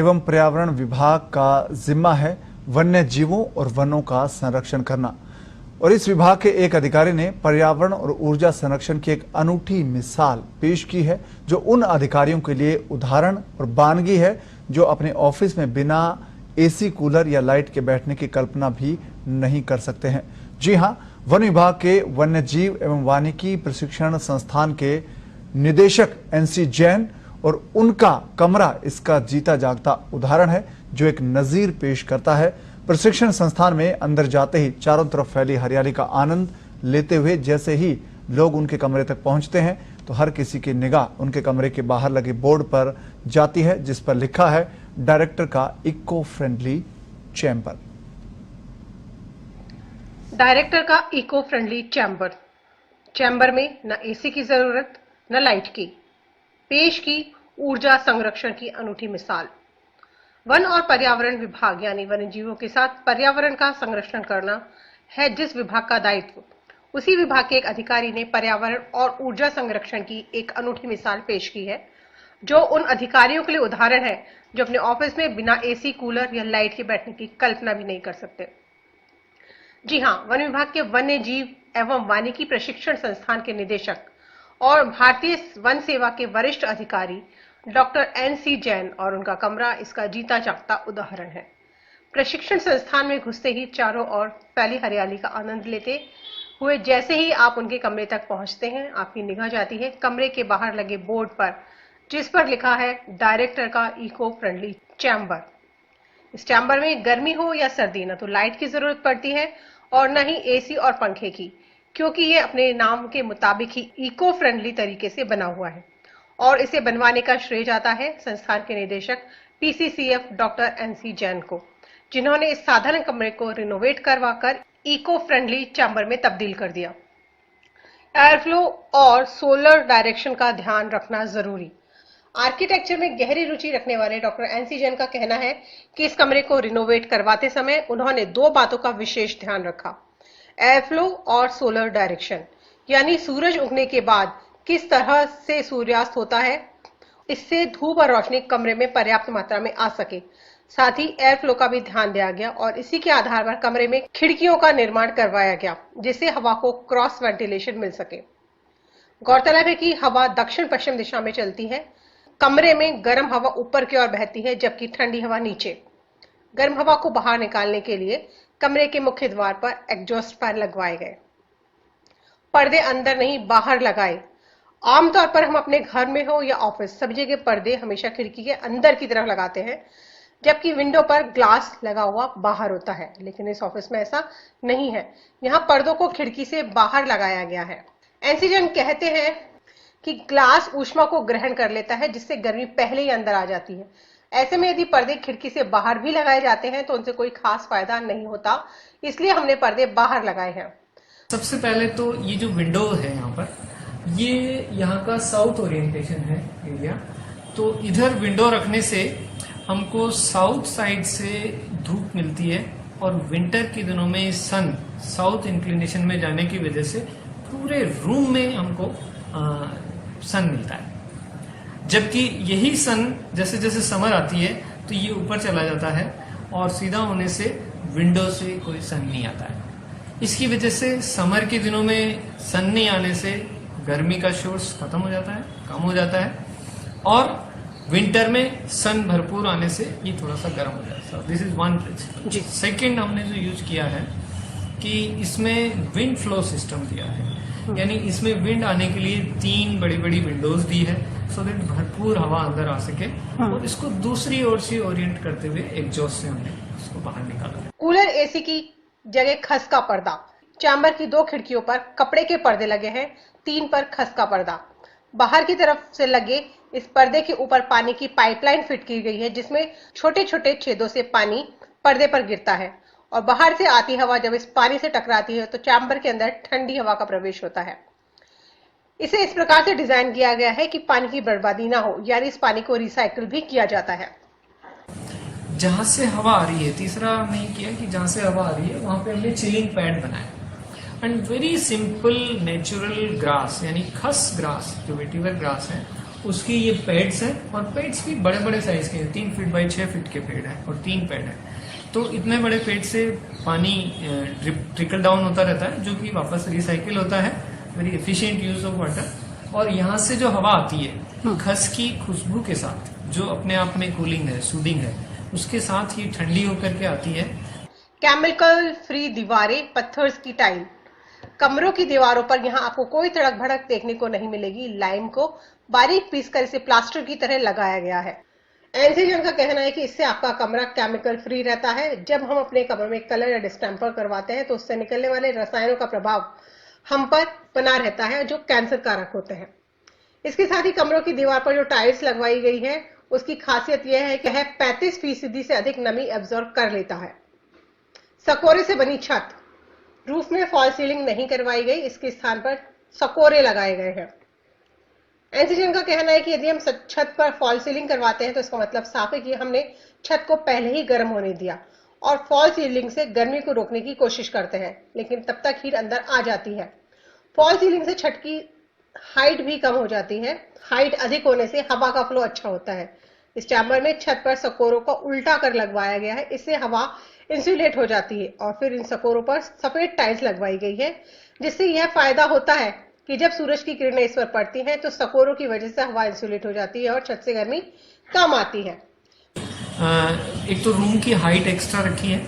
एवं पर्यावरण विभाग का जिम्मा है वन्य जीवों और वनों का संरक्षण करना। और इस विभाग के एक अधिकारी ने पर्यावरण और ऊर्जा संरक्षण की एक अनूठी मिसाल पेश की है, जो उन अधिकारियों के लिए उदाहरण और बानगी है जो अपने ऑफिस में बिना एसी, कूलर या लाइट के बैठने की कल्पना भी नहीं कर सकते हैं। जी हां, वन विभाग के वन्य जीव एवं वानिकी प्रशिक्षण संस्थान के निदेशक एनसी जैन और उनका कमरा इसका जीता जागता उदाहरण है, जो एक नजीर पेश करता है। प्रशिक्षण संस्थान में अंदर जाते ही चारों तरफ फैली हरियाली का आनंद लेते हुए जैसे ही लोग उनके कमरे तक पहुंचते हैं तो हर किसी की निगाह उनके कमरे के बाहर लगे बोर्ड पर जाती है, जिस पर लिखा है डायरेक्टर का इको फ्रेंडली चैम्बर। डायरेक्टर का इको फ्रेंडली चैम्बर। चैम्बर में न एसी की जरूरत न लाइट की। पेश की ऊर्जा संरक्षण की अनूठी मिसाल। वन और पर्यावरण विभाग यानी वन्य जीवों के साथ पर्यावरण का संरक्षण करना है जिस विभाग का दायित्व, उसी विभाग के एक अधिकारी ने पर्यावरण और ऊर्जा संरक्षण की एक अनूठी मिसाल पेश की है, जो उन अधिकारियों के लिए उदाहरण है जो अपने ऑफिस में बिना एसी, कूलर या लाइट के बैठने की कल्पना भी नहीं कर सकते। जी हां, वन विभाग के वन्य जीव एवं वानिकी प्रशिक्षण संस्थान के निदेशक और भारतीय वन सेवा के वरिष्ठ अधिकारी डॉक्टर एनसी जैन और उनका कमरा इसका जीता जागता उदाहरण है। प्रशिक्षण संस्थान में घुसते ही चारों ओर फैली हरियाली का आनंद लेते हुए जैसे ही आप उनके कमरे तक पहुंचते हैं, आपकी निगाह जाती है कमरे के बाहर लगे बोर्ड पर, जिस पर लिखा है डायरेक्टर का इको फ्रेंडली चैम्बर। इस चैम्बर में गर्मी हो या सर्दी न तो लाइट की जरूरत पड़ती है और न ही एसी और पंखे की, क्योंकि ये अपने नाम के मुताबिक ही इको फ्रेंडली तरीके से बना हुआ है। और इसे बनवाने का श्रेय जाता है संस्थान के निदेशक पीसीसीएफ डॉक्टर एनसी जैन को, जिन्होंने इस साधारण कमरे को रिनोवेट करवाकर इको फ्रेंडली चैम्बर में तब्दील कर दिया। एयर फ्लो और सोलर डायरेक्शन का ध्यान रखना जरूरी। आर्किटेक्चर में गहरी रुचि रखने वाले डॉक्टर एनसी जैन का कहना है कि इस कमरे को रिनोवेट करवाते समय उन्होंने दो बातों का विशेष ध्यान रखा, एयर फ्लो और सोलर डायरेक्शन, यानी सूरज उगने के बाद किस तरह से सूर्यास्त होता है, इससे धूप और रोशनी कमरे में पर्याप्त मात्रा में आ सके। साथ ही एयर फ्लो का भी ध्यान दिया गया और इसी के आधार पर कमरे में खिड़कियों का निर्माण करवाया गया, जिससे हवा को क्रॉस वेंटिलेशन मिल सके। गौरतलब है कि हवा दक्षिण पश्चिम दिशा में चलती है। कमरे में गर्म हवा ऊपर की ओर बहती है, जबकि ठंडी हवा नीचे। गर्म हवा को बाहर निकालने के लिए कमरे के मुख्य द्वार पर एग्जॉस्ट फैन लगवाए गए। पर्दे अंदर नहीं बाहर लगाए। आमतौर पर हम अपने घर में हो या ऑफिस, सभी जगह पर्दे हमेशा खिड़की के अंदर की तरफ लगाते हैं, जबकि विंडो पर ग्लास लगा हुआ बाहर होता है। लेकिन इस ऑफिस में ऐसा नहीं है, यहाँ पर्दों को खिड़की से बाहर लगाया गया है। एनसी जैन कहते हैं कि ग्लास ऊष्मा को ग्रहण कर लेता है, जिससे गर्मी पहले ही अंदर आ जाती है। ऐसे में यदि पर्दे खिड़की से बाहर भी लगाए जाते हैं तो उनसे कोई खास फायदा नहीं होता, इसलिए हमने पर्दे बाहर लगाए हैं। सबसे पहले तो ये जो विंडो है यहाँ पर, ये यहाँ का साउथ ओरिएंटेशन है एरिया, तो इधर विंडो रखने से हमको साउथ साइड से धूप मिलती है और विंटर के दिनों में सन साउथ इंक्लिनेशन में जाने की वजह से पूरे रूम में हमको सन मिलता है। जबकि यही सन जैसे जैसे समर आती है तो ये ऊपर चला जाता है और सीधा होने से विंडो से कोई सन नहीं आता है। इसकी वजह से समर के दिनों में सन नहीं आने से गर्मी का सोर्स खत्म हो जाता है, कम हो जाता है, और विंटर में सन भरपूर आने से ये थोड़ा सा गर्म हो जाता है। दिस इज वन प्रिंसिपल जी। सेकेंड, हमने जो यूज किया है कि इसमें विंड फ्लो सिस्टम दिया है, यानी इसमें विंड आने के लिए 3 बड़ी बड़ी विंडोज दी है, सो दैट भरपूर हवा अंदर आ सके, और इसको दूसरी ओर से ओरिएंट करते हुए एग्जॉस्ट से हमने इसको बाहर निकाला है। कूलर एसी की जगह खस का पर्दा। चैम्बर की 2 खिड़कियों पर कपड़े के पर्दे लगे हैं, 3 पर खस का पर्दा। बाहर की तरफ से लगे इस पर्दे के ऊपर पानी की पाइपलाइन फिट की गई है, जिसमें छोटे छोटे छेदों से पानी पर्दे पर गिरता है और बाहर से आती हवा जब इस पानी से टकराती है तो चैम्बर के अंदर ठंडी हवा का प्रवेश होता है। इसे इस प्रकार से डिजाइन किया गया है कि पानी की बर्बादी ना हो, यानी इस पानी को रिसाइकिल भी किया जाता है। जहां से हवा आ रही है, तीसरा नहीं किया कि जहां से हवा आ रही है वहां पे हमने चिलिंग पैड बनाया and very simple natural grass यानी खस ग्रास जो वेटिवर ग्रास है उसकी ये पेड्स हैं और पेड्स भी बड़े बड़े साइज के हैं, 3 फीट बाई 6 फीट के पेड़ हैं और 3 पेड हैं। तो इतने बड़े पेड़ से पानी ट्रिकल डाउन होता रहता है जो कि वापस रिसाइकिल होता है, very efficient use of water. और यहाँ से जो हवा आती है खस की खुशबू के साथ, जो अपने आप में कूलिंग है, सूदिंग है, उसके साथ ही ठंडी होकर के आती है। केमिकल फ्री दीवारें, पत्थर्स की टाइल, कमरों की दीवारों पर यहाँ आपको कोई तड़क भड़क देखने को नहीं मिलेगी। लाइम को बारीक पीसकर इसे प्लास्टर की तरह लगाया गया है। एनसीजन का कहना है कि इससे आपका कमरा केमिकल फ्री रहता है। जब हम अपने कमरे में कलर या डिस्टेम्पर करवाते हैं तो उससे निकलने वाले रसायनों का प्रभाव हम पर बना रहता है जो कैंसर कारक होते हैं। इसके साथ ही कमरों की दीवार पर जो टाइल्स लगवाई गई है उसकी खासियत यह है कि यह 35% से अधिक नमी एब्जॉर्ब कर लेता है। सकोरे से बनी छत, रूफ में फॉल सीलिंग नहीं करवाई गई, इसके स्थान पर सकोरे लगाए गए हैं। एनसीजन का कहना है कि यदि हम छत पर फॉल सीलिंग करवाते हैं तो इसका मतलब साफ है कि हमने छत को पहले ही गर्म होने दिया और फॉल सीलिंग से गर्मी को रोकने की कोशिश करते हैं, लेकिन तब तक हीट अंदर आ जाती है। फॉल सीलिंग से छत की हाइट भी कम हो जाती है। हाइट अधिक होने से हवा का फ्लो अच्छा होता है। इस चैम्बर में छत पर सकोरों को उल्टा कर लगवाया गया है, इससे हवा इंसुलेट हो जाती है। और फिर इन सकोरों पर सफेद टाइल्स लगवाई गई है, जिससे यह फायदा होता है कि जब सूरज की किरणें इस पर पड़ती हैं तो सकोरों की वजह से हवा इंसुलेट हो जाती है और छत से गर्मी कम आती है। एक तो रूम की हाइट एक्स्ट्रा रखी है,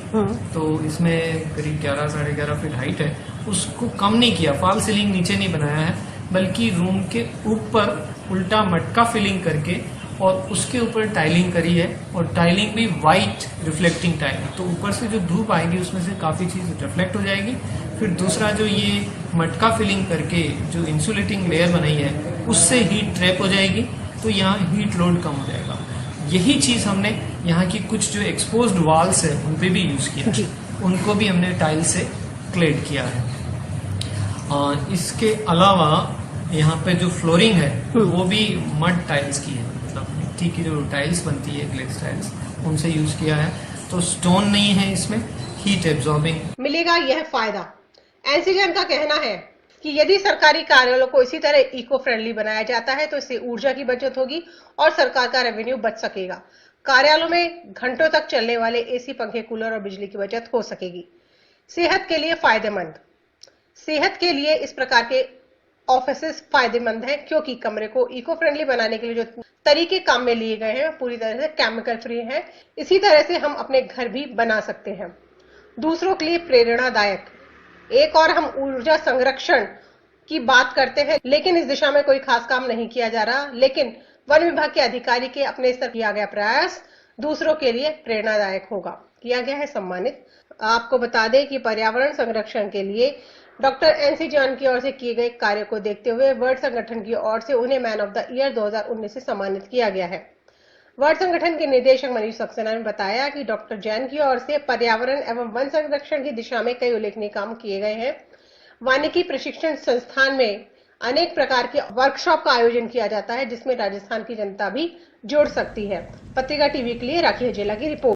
तो इसमें करीब 11 साढ़े 11 फीट हाइट है, उसको कम नहीं किया, फॉल सीलिंग नीचे नहीं बनाया है, बल्कि रूम के ऊपर उल्टा मटका फिलिंग करके और उसके ऊपर टाइलिंग करी है। और टाइलिंग भी वाइट रिफ्लेक्टिंग टाइल, तो ऊपर से जो धूप आएगी उसमें से काफी चीज रिफ्लेक्ट हो जाएगी। फिर दूसरा जो ये मटका फिलिंग करके जो इंसुलेटिंग लेयर बनाई है उससे हीट ट्रैप हो जाएगी, तो यहाँ हीट लोड कम हो जाएगा। यही चीज हमने यहाँ की कुछ जो एक्सपोज्ड वॉल्स है उन पे भी यूज किया है, उनको भी हमने टाइल से क्लेड किया है। इसके अलावा यहाँ पे जो फ्लोरिंग है वो भी मड टाइल्स की है, मतलब मिट्टी की जो टाइल्स बनती है ग्लेज टाइल्स, उनसे यूज किया है। तो स्टोन नहीं है इसमें, हीट एब्जॉर्बिंग मिलेगा यह फायदा। एनसीजन का कहना है कि यदि सरकारी कार्यालयों को इसी तरह इको फ्रेंडली बनाया जाता है तो इससे ऊर्जा की बचत होगी और सरकार का रेवेन्यू बच सकेगा। कार्यालयों में घंटों तक चलने वाले एसी, पंखे, कूलर और बिजली की बचत हो सकेगी। सेहत के लिए फायदेमंद, सेहत के लिए इस प्रकार के ऑफिसेस फायदेमंद हैं क्योंकि कमरे को इको फ्रेंडली बनाने के लिए जो तरीके काम में लिए गए हैं पूरी तरह से केमिकल फ्री हैं। इसी तरह से हम अपने घर भी बना सकते हैं। दूसरों के लिए प्रेरणादायक। एक और हम ऊर्जा संरक्षण की बात करते हैं, लेकिन इस दिशा में कोई खास काम नहीं किया जा रहा, लेकिन वन विभाग के अधिकारी के अपने स्तर किया गया प्रयास दूसरों के लिए प्रेरणादायक होगा। किया गया है सम्मानित। आपको बता दें कि पर्यावरण संरक्षण के लिए डॉक्टर एनसी जॉन की ओर से किए गए कार्य को देखते हुए वर्ल्ड संगठन की ओर से उन्हें मैन ऑफ द ईयर 2019 से सम्मानित किया गया है। वर्ल्ड संगठन के निदेशक मनीष सक्सेना ने बताया कि डॉक्टर जैन की ओर से पर्यावरण एवं वन संरक्षण की दिशा में कई उल्लेखनीय काम किए गए हैं। वानिकी प्रशिक्षण संस्थान में अनेक प्रकार के वर्कशॉप का आयोजन किया जाता है जिसमें राजस्थान की जनता भी जुड़ सकती है। पत्रिका टीवी के लिए राखी हजेला की रिपोर्ट।